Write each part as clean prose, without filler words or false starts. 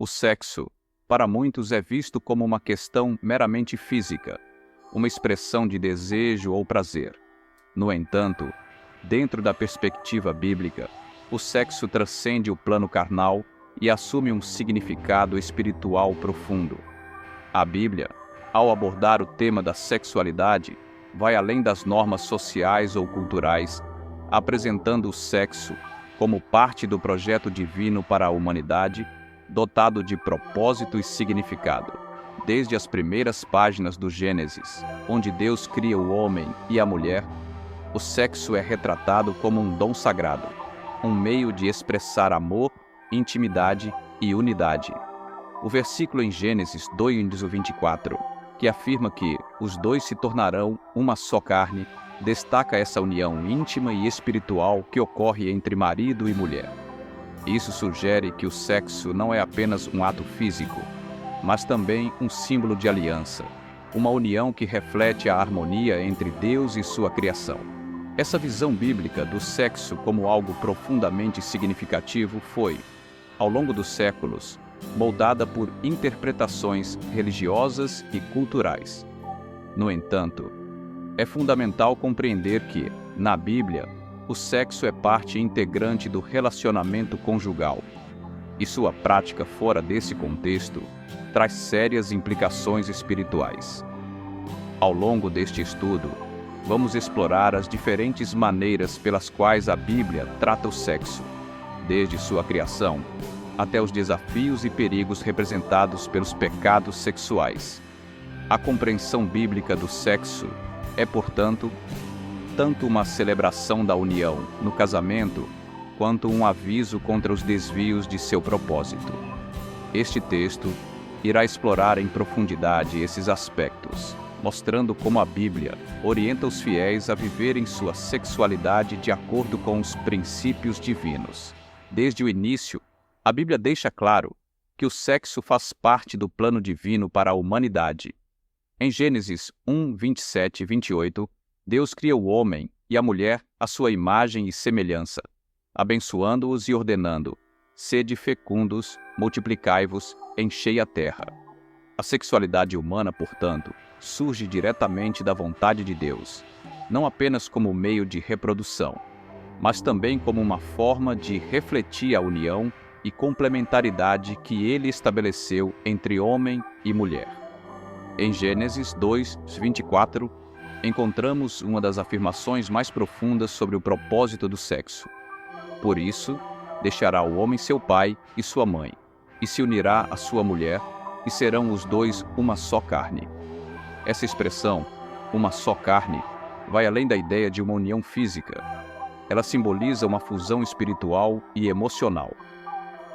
O sexo, para muitos, é visto como uma questão meramente física, uma expressão de desejo ou prazer. No entanto, dentro da perspectiva bíblica, o sexo transcende o plano carnal e assume um significado espiritual profundo. A Bíblia, ao abordar o tema da sexualidade, vai além das normas sociais ou culturais, apresentando o sexo como parte do projeto divino para a humanidade, dotado de propósito e significado. Desde as primeiras páginas do Gênesis, onde Deus cria o homem e a mulher, o sexo é retratado como um dom sagrado, um meio de expressar amor, intimidade e unidade. O versículo em Gênesis 2:24, que afirma que os dois se tornarão uma só carne, destaca essa união íntima e espiritual que ocorre entre marido e mulher. Isso sugere que o sexo não é apenas um ato físico, mas também um símbolo de aliança, uma união que reflete a harmonia entre Deus e sua criação. Essa visão bíblica do sexo como algo profundamente significativo foi, ao longo dos séculos, moldada por interpretações religiosas e culturais. No entanto, é fundamental compreender que, na Bíblia, o sexo é parte integrante do relacionamento conjugal, e sua prática fora desse contexto traz sérias implicações espirituais. Ao longo deste estudo, vamos explorar as diferentes maneiras pelas quais a Bíblia trata o sexo, desde sua criação até os desafios e perigos representados pelos pecados sexuais. A compreensão bíblica do sexo é, portanto, tanto uma celebração da união no casamento, quanto um aviso contra os desvios de seu propósito. Este texto irá explorar em profundidade esses aspectos, mostrando como a Bíblia orienta os fiéis a viverem sua sexualidade de acordo com os princípios divinos. Desde o início, a Bíblia deixa claro que o sexo faz parte do plano divino para a humanidade. Em Gênesis 1:27 e 28, Deus cria o homem e a mulher à sua imagem e semelhança, abençoando-os e ordenando: sede fecundos, multiplicai-vos, enchei a terra. A sexualidade humana, portanto, surge diretamente da vontade de Deus, não apenas como meio de reprodução, mas também como uma forma de refletir a união e complementaridade que ele estabeleceu entre homem e mulher. Em Gênesis 2:24, encontramos uma das afirmações mais profundas sobre o propósito do sexo. Por isso, deixará o homem seu pai e sua mãe, e se unirá à sua mulher, e serão os dois uma só carne. Essa expressão, uma só carne, vai além da ideia de uma união física. Ela simboliza uma fusão espiritual e emocional.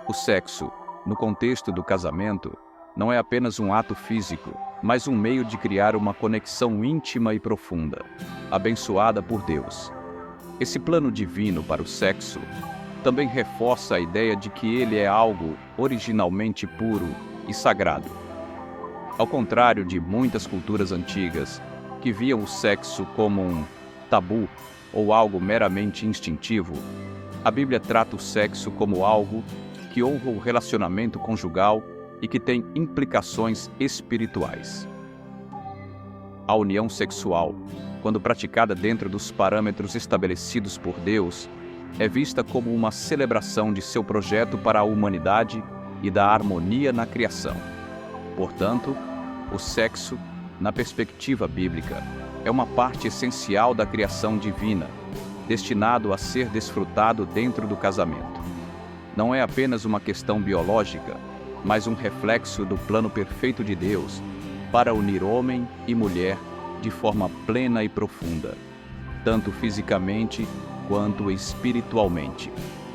O sexo, no contexto do casamento, não é apenas um ato físico, mas um meio de criar uma conexão íntima e profunda, abençoada por Deus. Esse plano divino para o sexo também reforça a ideia de que ele é algo originalmente puro e sagrado. Ao contrário de muitas culturas antigas, que viam o sexo como um tabu ou algo meramente instintivo, a Bíblia trata o sexo como algo que honra o relacionamento conjugal e que tem implicações espirituais. A união sexual, quando praticada dentro dos parâmetros estabelecidos por Deus, é vista como uma celebração de seu projeto para a humanidade e da harmonia na criação. Portanto, o sexo, na perspectiva bíblica, é uma parte essencial da criação divina, destinado a ser desfrutado dentro do casamento. Não é apenas uma questão biológica, mas um reflexo do plano perfeito de Deus para unir homem e mulher de forma plena e profunda, tanto fisicamente quanto espiritualmente.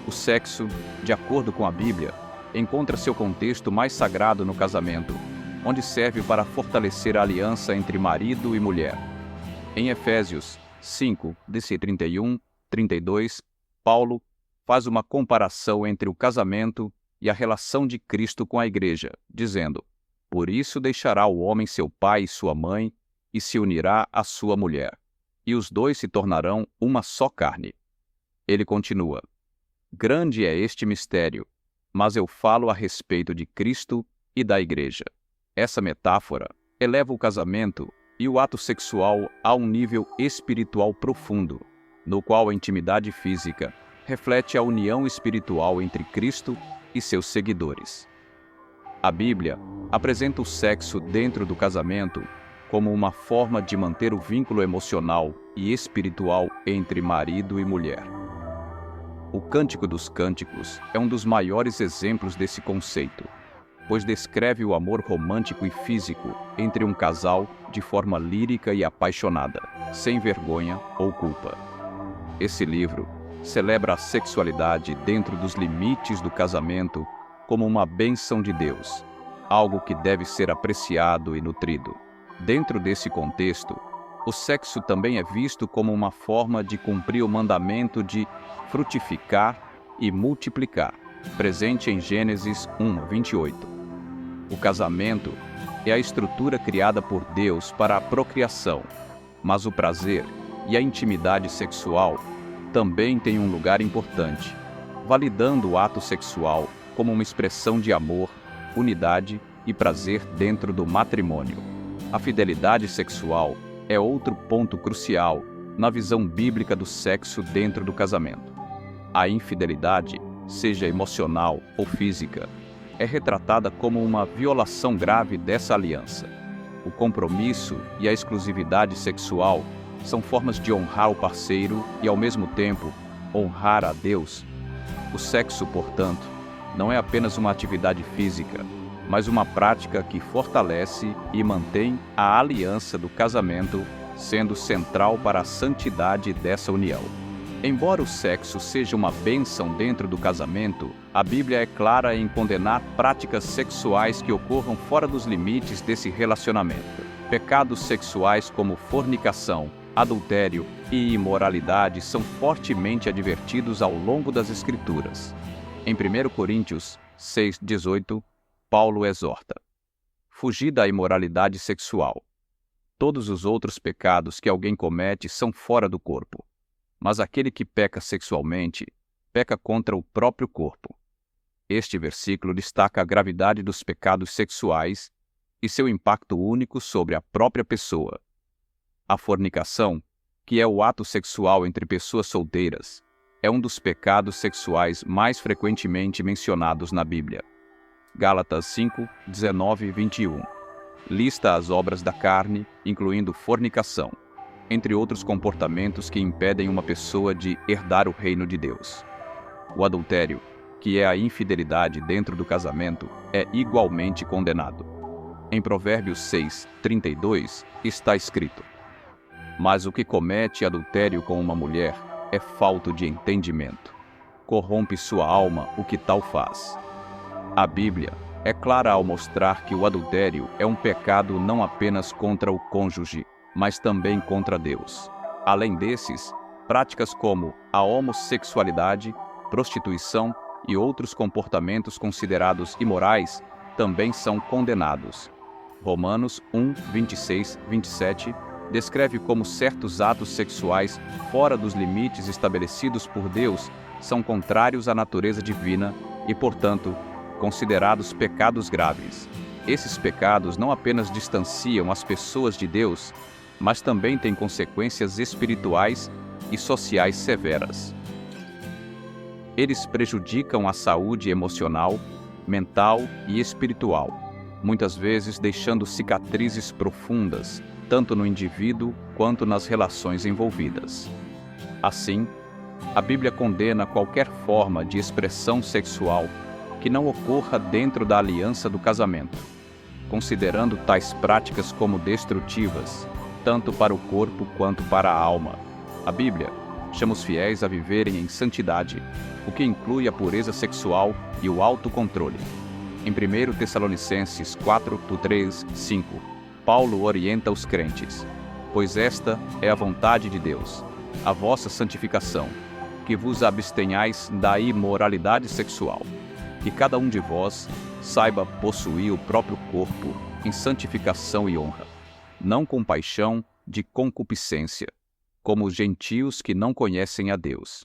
O sexo, de acordo com a Bíblia, encontra seu contexto mais sagrado no casamento, onde serve para fortalecer a aliança entre marido e mulher. Em Efésios 5:31-32, Paulo faz uma comparação entre o casamento e a relação de Cristo com a Igreja, dizendo: por isso deixará o homem seu pai e sua mãe, e se unirá à sua mulher, e os dois se tornarão uma só carne. Ele continua: grande é este mistério, mas eu falo a respeito de Cristo e da Igreja. Essa metáfora eleva o casamento e o ato sexual a um nível espiritual profundo, no qual a intimidade física reflete a união espiritual entre Cristo e seus seguidores. A Bíblia apresenta o sexo dentro do casamento como uma forma de manter o vínculo emocional e espiritual entre marido e mulher. O Cântico dos Cânticos é um dos maiores exemplos desse conceito, pois descreve o amor romântico e físico entre um casal de forma lírica e apaixonada, sem vergonha ou culpa. Esse livro celebra a sexualidade dentro dos limites do casamento como uma bênção de Deus, algo que deve ser apreciado e nutrido. Dentro desse contexto, o sexo também é visto como uma forma de cumprir o mandamento de frutificar e multiplicar, presente em Gênesis 1:28. O casamento é a estrutura criada por Deus para a procriação, mas o prazer e a intimidade sexual também têm um lugar importante, validando o ato sexual como uma expressão de amor, unidade e prazer dentro do matrimônio. A fidelidade sexual é outro ponto crucial na visão bíblica do sexo dentro do casamento. A infidelidade, seja emocional ou física, é retratada como uma violação grave dessa aliança. O compromisso e a exclusividade sexual são formas de honrar o parceiro e, ao mesmo tempo, honrar a Deus. O sexo, portanto, não é apenas uma atividade física, mas uma prática que fortalece e mantém a aliança do casamento, sendo central para a santidade dessa união. Embora o sexo seja uma bênção dentro do casamento, a Bíblia é clara em condenar práticas sexuais que ocorram fora dos limites desse relacionamento. Pecados sexuais como fornicação, adultério e imoralidade são fortemente advertidos ao longo das Escrituras. Em 1 Coríntios 6:18, Paulo exorta: fugir da imoralidade sexual. Todos os outros pecados que alguém comete são fora do corpo, mas aquele que peca sexualmente, peca contra o próprio corpo. Este versículo destaca a gravidade dos pecados sexuais e seu impacto único sobre a própria pessoa. A fornicação, que é o ato sexual entre pessoas solteiras, é um dos pecados sexuais mais frequentemente mencionados na Bíblia. Gálatas 5:19 e 21. Lista as obras da carne, incluindo fornicação, entre outros comportamentos que impedem uma pessoa de herdar o reino de Deus. O adultério, que é a infidelidade dentro do casamento, é igualmente condenado. Em Provérbios 6:32 está escrito: mas o que comete adultério com uma mulher é falto de entendimento. Corrompe sua alma o que tal faz. A Bíblia é clara ao mostrar que o adultério é um pecado não apenas contra o cônjuge, mas também contra Deus. Além desses, práticas como a homossexualidade, prostituição e outros comportamentos considerados imorais também são condenados. Romanos 1:26-27 descreve como certos atos sexuais fora dos limites estabelecidos por Deus são contrários à natureza divina e, portanto, considerados pecados graves. Esses pecados não apenas distanciam as pessoas de Deus, mas também têm consequências espirituais e sociais severas. Eles prejudicam a saúde emocional, mental e espiritual, muitas vezes deixando cicatrizes profundas, tanto no indivíduo quanto nas relações envolvidas. Assim, a Bíblia condena qualquer forma de expressão sexual que não ocorra dentro da aliança do casamento, considerando tais práticas como destrutivas, tanto para o corpo quanto para a alma. A Bíblia chama os fiéis a viverem em santidade, o que inclui a pureza sexual e o autocontrole. Em 1 Tessalonicenses 4:3-5, Paulo orienta os crentes: pois esta é a vontade de Deus, a vossa santificação, que vos abstenhais da imoralidade sexual, que cada um de vós saiba possuir o próprio corpo em santificação e honra, não com paixão de concupiscência, como os gentios que não conhecem a Deus.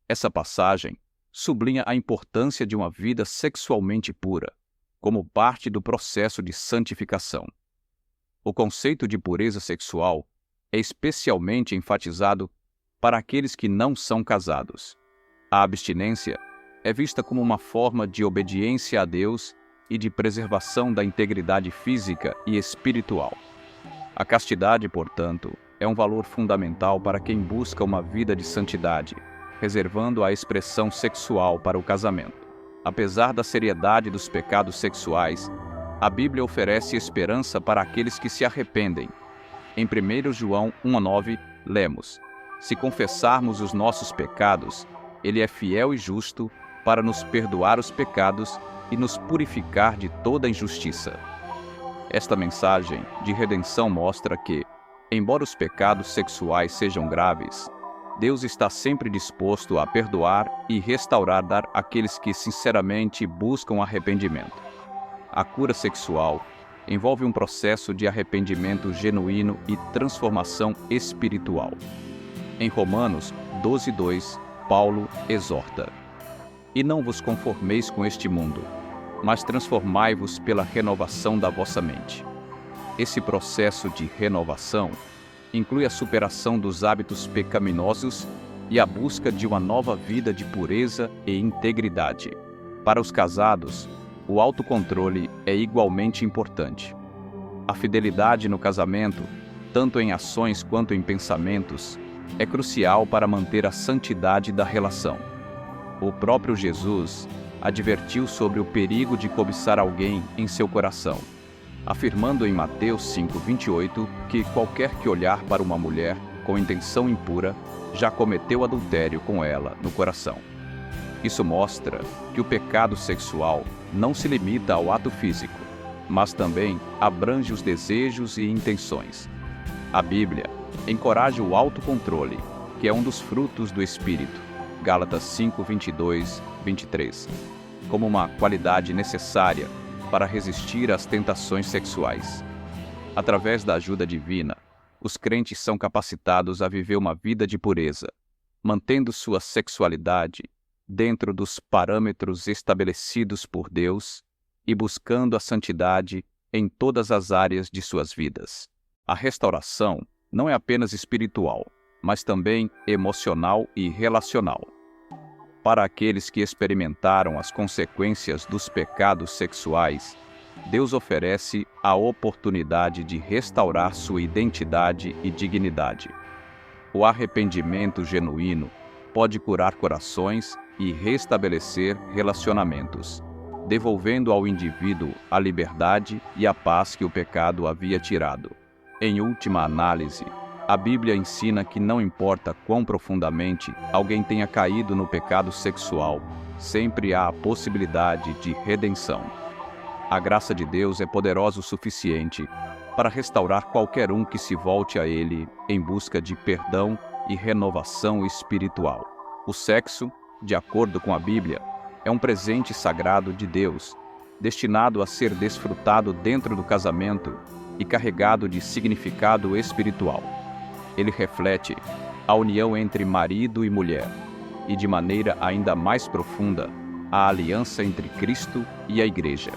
Essa passagem sublinha a importância de uma vida sexualmente pura, como parte do processo de santificação. O conceito de pureza sexual é especialmente enfatizado para aqueles que não são casados. A abstinência é vista como uma forma de obediência a Deus e de preservação da integridade física e espiritual. A castidade, portanto, é um valor fundamental para quem busca uma vida de santidade, reservando a expressão sexual para o casamento. Apesar da seriedade dos pecados sexuais, a Bíblia oferece esperança para aqueles que se arrependem. Em 1 João 1,9, lemos: Se confessarmos os nossos pecados, Ele é fiel e justo para nos perdoar os pecados e nos purificar de toda injustiça. Esta mensagem de redenção mostra que, embora os pecados sexuais sejam graves, Deus está sempre disposto a perdoar e restaurar aqueles que sinceramente buscam arrependimento. A cura sexual envolve um processo de arrependimento genuíno e transformação espiritual. Em Romanos 12:2, Paulo exorta: E não vos conformeis com este mundo, mas transformai-vos pela renovação da vossa mente. Esse processo de renovação inclui a superação dos hábitos pecaminosos e a busca de uma nova vida de pureza e integridade. Para os casados, o autocontrole é igualmente importante. A fidelidade no casamento, tanto em ações quanto em pensamentos, é crucial para manter a santidade da relação. O próprio Jesus advertiu sobre o perigo de cobiçar alguém em seu coração, afirmando em Mateus 5:28 que qualquer que olhar para uma mulher com intenção impura já cometeu adultério com ela no coração. Isso mostra que o pecado sexual não se limita ao ato físico, mas também abrange os desejos e intenções. A Bíblia encoraja o autocontrole, que é um dos frutos do Espírito, Gálatas 5:22-23, como uma qualidade necessária para resistir às tentações sexuais. Através da ajuda divina, os crentes são capacitados a viver uma vida de pureza, mantendo sua sexualidade dentro dos parâmetros estabelecidos por Deus e buscando a santidade em todas as áreas de suas vidas. A restauração não é apenas espiritual, mas também emocional e relacional. Para aqueles que experimentaram as consequências dos pecados sexuais, Deus oferece a oportunidade de restaurar sua identidade e dignidade. O arrependimento genuíno pode curar corações e restabelecer relacionamentos, devolvendo ao indivíduo a liberdade e a paz que o pecado havia tirado. Em última análise, a Bíblia ensina que não importa quão profundamente alguém tenha caído no pecado sexual, sempre há a possibilidade de redenção. A graça de Deus é poderosa o suficiente para restaurar qualquer um que se volte a Ele em busca de perdão e renovação espiritual. O sexo, de acordo com a Bíblia, é um presente sagrado de Deus, destinado a ser desfrutado dentro do casamento e carregado de significado espiritual. Ele reflete a união entre marido e mulher e, de maneira ainda mais profunda, a aliança entre Cristo e a Igreja.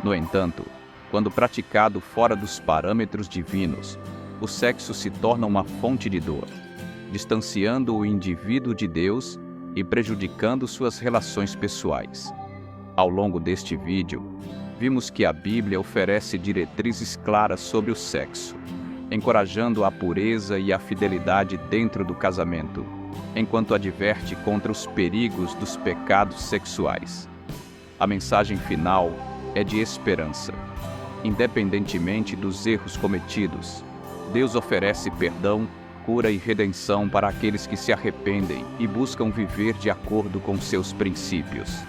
No entanto, quando praticado fora dos parâmetros divinos, o sexo se torna uma fonte de dor, distanciando o indivíduo de Deus e prejudicando suas relações pessoais. Ao longo deste vídeo, vimos que a Bíblia oferece diretrizes claras sobre o sexo, encorajando a pureza e a fidelidade dentro do casamento, enquanto adverte contra os perigos dos pecados sexuais. A mensagem final é de esperança. Independentemente dos erros cometidos, Deus oferece perdão, cura e redenção para aqueles que se arrependem e buscam viver de acordo com seus princípios.